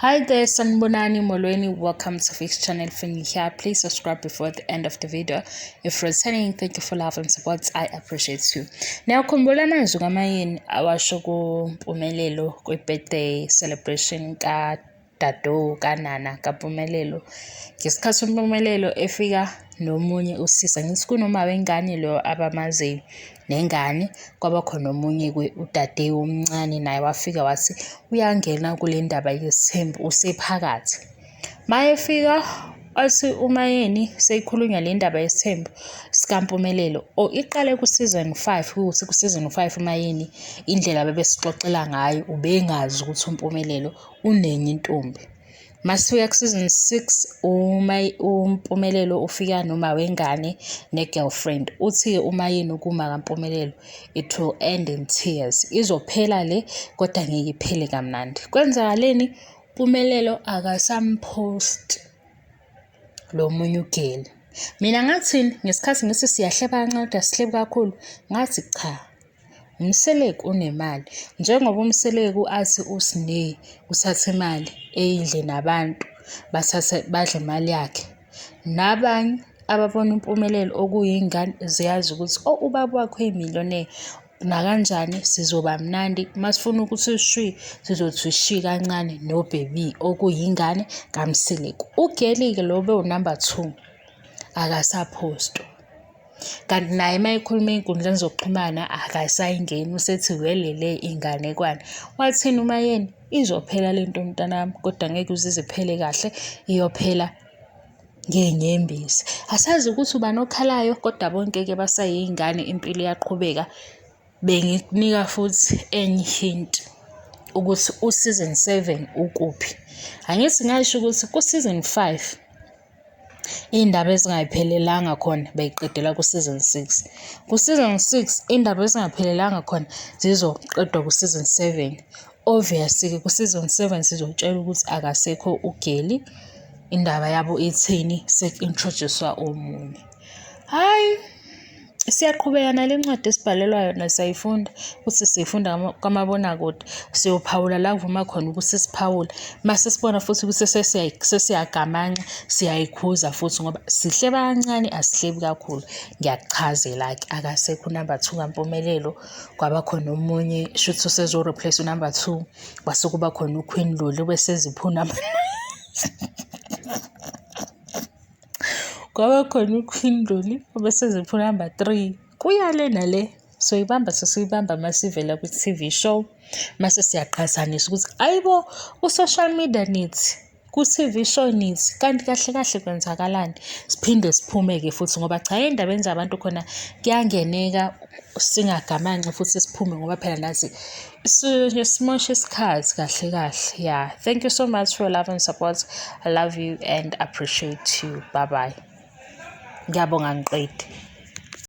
Hi there, sanibonani, molweni. Welcome to Fix Channel. If you're here, please subscribe before the end of the video. If you're returning, thank you for love and support. I appreciate you. Now, khumbula manje Mayeni awasho ku Mpumelelo kwi-birthday celebration ka dado kanana ka Mpumelelo. Ngesikhathi uMpumelelo efika nomunye usisa ngithi kunoma wengane lo abamaziyo nengane kwaba khona omunye udade omncane naye wafika wathi uyangena kule ndaba yesithembu usephakathi mayefika athi uMayeni seyikhulunywa le ndaba yesithembu sikaMpumelelo iqale ku season 5 ukuthi ku season 5 uMayeni indlela bebesixoxela ngayo ubengazi ukuthi uMpumelelo unenye intombi. Masifika ku season 6 uMpumelelo ufika noma wengane ne-girlfriend uthi uMayeni ukuma kaMpumelelo it will end in tears, izophela le kodwa ngeke iphele kamnandi. Kwenzakaleni? Mpumelelo akasampost lo munye ugeli. Mina ngathini ngesikhathi ngithi siyahleba kancane sihlebe kakhulu ngathi cha, umseleki unemali njengoba umseleki athi usine uthathe imali eyidle nabantu bathathe badle imali yakhe. Nabanye ababona uMpumelelo okuyingane ziyazi ukuthi ubaba wakho uyimillionaire na kanjani sizoba mnandi masifuna ukuthi shwi sizothi shi kancane no baby okuyingane kaMseleki. Ugeli ke lo be number 2 akasaphosto. Kanti naye mayikhuluma ey'nkundleni zokuxhumana akasayingeni usethi welele inganekwane. Wathini uMayeni? Izophela lento mntanami kodwa ngeke uze iphele kahle, iyophela ngey'nyembezi. Asazi ukuthi uba nokhalayo kodwa bonke-ke basayiy'ngane impilo iyaqhubeka. Bengikunika futhi enye hint ukuthi u-season 7 ukuphi. Angithi ngasho ukuthi ku-season 5 iy'ndaba ezingayiphelelanga khona beyiqedela ku-season 6. Ku-season 6 iy'ndaba ezingaphelelanga khona zizoqedwa ku-season 7. Obviously-ke ku-season 7 sizotshela ukuthi akasekho ugeli, indaba yabo ithini, sek-introduce-wa omunye. Hhayi, siyaqhubeka nale ncwadi esibhalelwa yona siyayifunda ukuthi siyifunda kwamabonakude siyophawula la kuvuma khona ukuthi siphawule mase sibona futhi ukuthi sesiyagamanga siyayikhuza futhi ngoba sihleba kancane asihlebi kakhulu. Ngiyakuchazela-ke akasekho number 2 kaMpumelelo kwaba khona omunye shuthi usezo-replace unumber 2 kwase kuba khona uQueen Lulu bese ziphuna kwaba khona uQueen Lulu bese ziphuna number 3 kuya le nale soyibamba masivela ku-TV show mase siyaqhathanisa ukuthi ayibo ku-social media nithi ku-TV show nithi kanti kahle kahle kwenzakalani. Siphinde siphume-ke futhi ngoba cha endabeni zabantu khona kuyangeneka singagamanxe futhi siphume ngoba phela nathi simosha isikhathi kahle kahle. Yeah, thank you so much for your love and support. I love you and appreciate you. Bye bye. Ngiyabonga ngiqede.